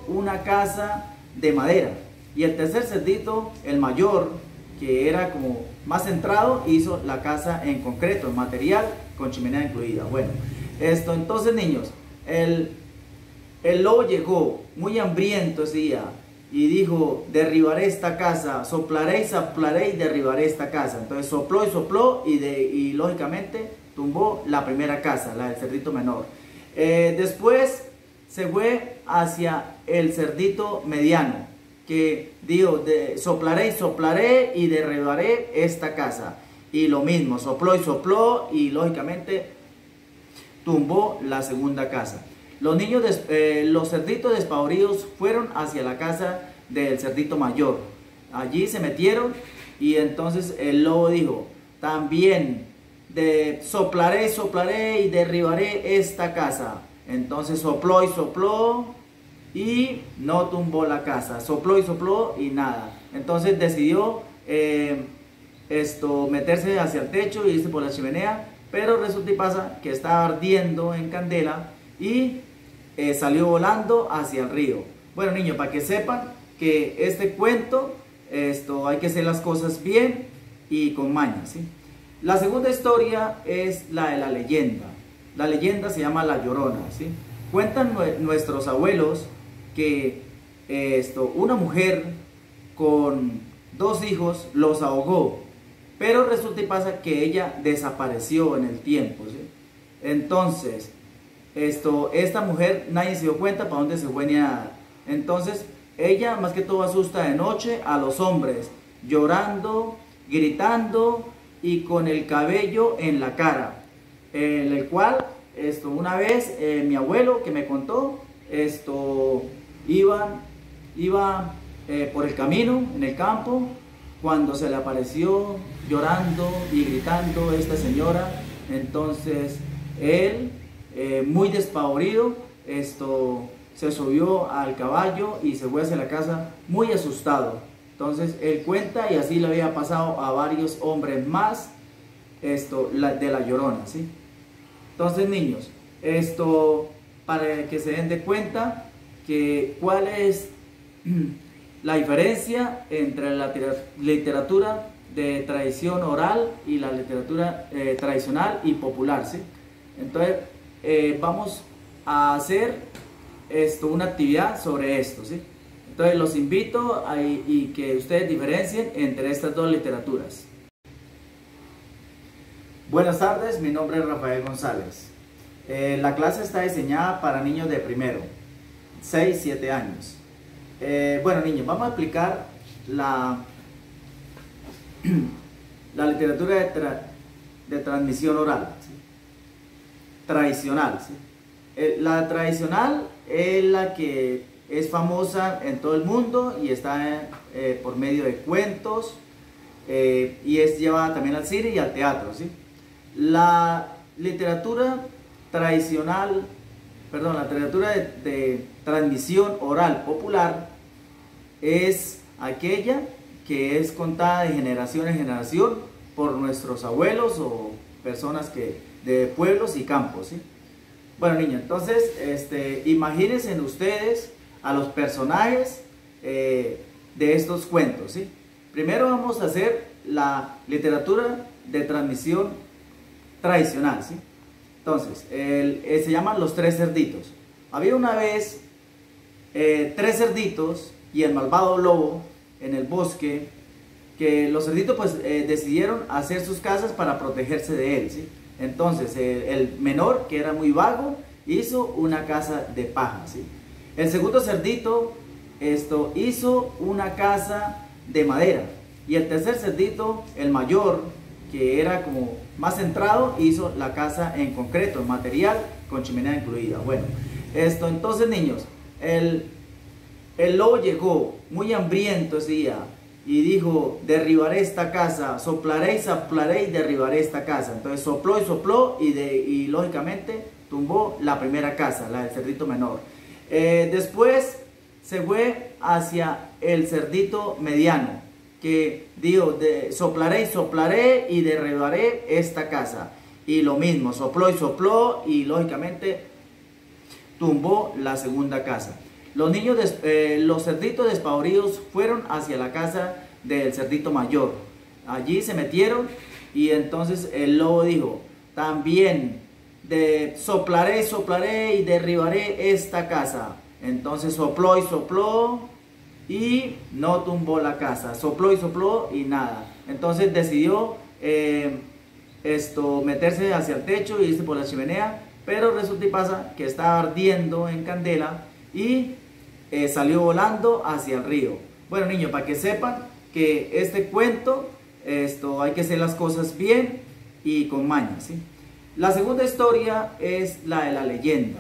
una casa de madera. Y el tercer cerdito, el mayor, que era como más centrado, hizo la casa en concreto, en material, con chimenea incluida. Bueno, entonces niños, el lobo llegó muy hambriento ese día y dijo: derribaré esta casa, soplaré y soplaré y derribaré esta casa. Entonces sopló y sopló y lógicamente tumbó la primera casa, la del cerdito menor. Después se fue hacia el cerdito mediano, que dijo: soplaré y soplaré y derribaré esta casa. Y lo mismo, sopló y lógicamente tumbó la segunda casa. Los cerditos despavoridos fueron hacia la casa del cerdito mayor. Allí se metieron y entonces el lobo dijo: también soplaré, soplaré y derribaré esta casa. Entonces sopló y no tumbó la casa. Sopló y nada. Entonces decidió meterse hacia el techo y irse por la chimenea, pero resulta y pasa que estaba ardiendo en candela y salió volando hacia el río. Bueno, niños, para que sepan que este cuento, hay que hacer las cosas bien y con maña, ¿sí? La segunda historia es la de la leyenda. La leyenda se llama La Llorona, ¿sí? Cuentan nuestros abuelos que una mujer con 2 hijos los ahogó, pero resulta y pasa que ella desapareció en el tiempo, ¿sí? Entonces, esta mujer, nadie se dio cuenta para dónde se fue ni nada. Entonces, ella más que todo asusta de noche a los hombres, llorando, gritando y con el cabello en la cara. En el cual, una vez, mi abuelo que me contó, iba por el camino, en el campo, cuando se le apareció llorando y gritando esta señora. Entonces, él, muy despavorido, se subió al caballo y se fue hacia la casa muy asustado. Entonces, él cuenta y así le había pasado a varios hombres más, de la Llorona, ¿sí? Entonces, niños, para que se den de cuenta que cuál es la diferencia entre la literatura de tradición oral y la literatura tradicional y popular, ¿sí? Entonces, vamos a hacer una actividad sobre esto, ¿sí? Entonces, los invito y que ustedes diferencien entre estas dos literaturas. Buenas tardes, mi nombre es Rafael González. La clase está diseñada para niños de primero, 6, 7 años. Bueno, niños, vamos a aplicar la literatura de transmisión oral, ¿sí? Tradicional, ¿sí? La tradicional es la que es famosa en todo el mundo y está por medio de cuentos, y es llevada también al cine y al teatro, ¿sí? La literatura tradicional, perdón, la literatura de transmisión oral popular es aquella que es contada de generación en generación por nuestros abuelos o personas de pueblos y campos, ¿sí? Bueno, niños, entonces, imagínense ustedes a los personajes de estos cuentos, ¿sí? Primero vamos a hacer la literatura de transmisión tradicional, ¿sí? Entonces, se llaman los 3 cerditos. Había una vez 3 cerditos y el malvado lobo en el bosque, que los cerditos pues decidieron hacer sus casas para protegerse de él, ¿sí? Entonces el menor, que era muy vago, hizo una casa de paja, ¿sí? El segundo cerdito hizo una casa de madera. Y el tercer cerdito, el mayor, que era como más centrado, hizo la casa en concreto, en material, con chimenea incluida. Bueno, entonces niños, el lobo llegó muy hambriento ese día y dijo: derribaré esta casa, soplaré y soplaré y derribaré esta casa. Entonces sopló y lógicamente tumbó la primera casa, la del cerdito menor. Después se fue hacia el cerdito mediano, que dijo: soplaré y soplaré y derribaré esta casa. Y lo mismo, sopló y lógicamente tumbó la segunda casa. Los cerditos despavoridos fueron hacia la casa del cerdito mayor. Allí se metieron y entonces el lobo dijo, también soplaré, soplaré y derribaré esta casa. Entonces sopló y sopló y no tumbó la casa. Sopló y sopló y nada. Entonces decidió meterse hacia el techo y irse por la chimenea, pero resulta y pasa que estaba ardiendo en candela y salió volando hacia el río. Bueno, niños, para que sepan que este cuento, hay que hacer las cosas bien y con maña, ¿sí? La segunda historia es la de la leyenda.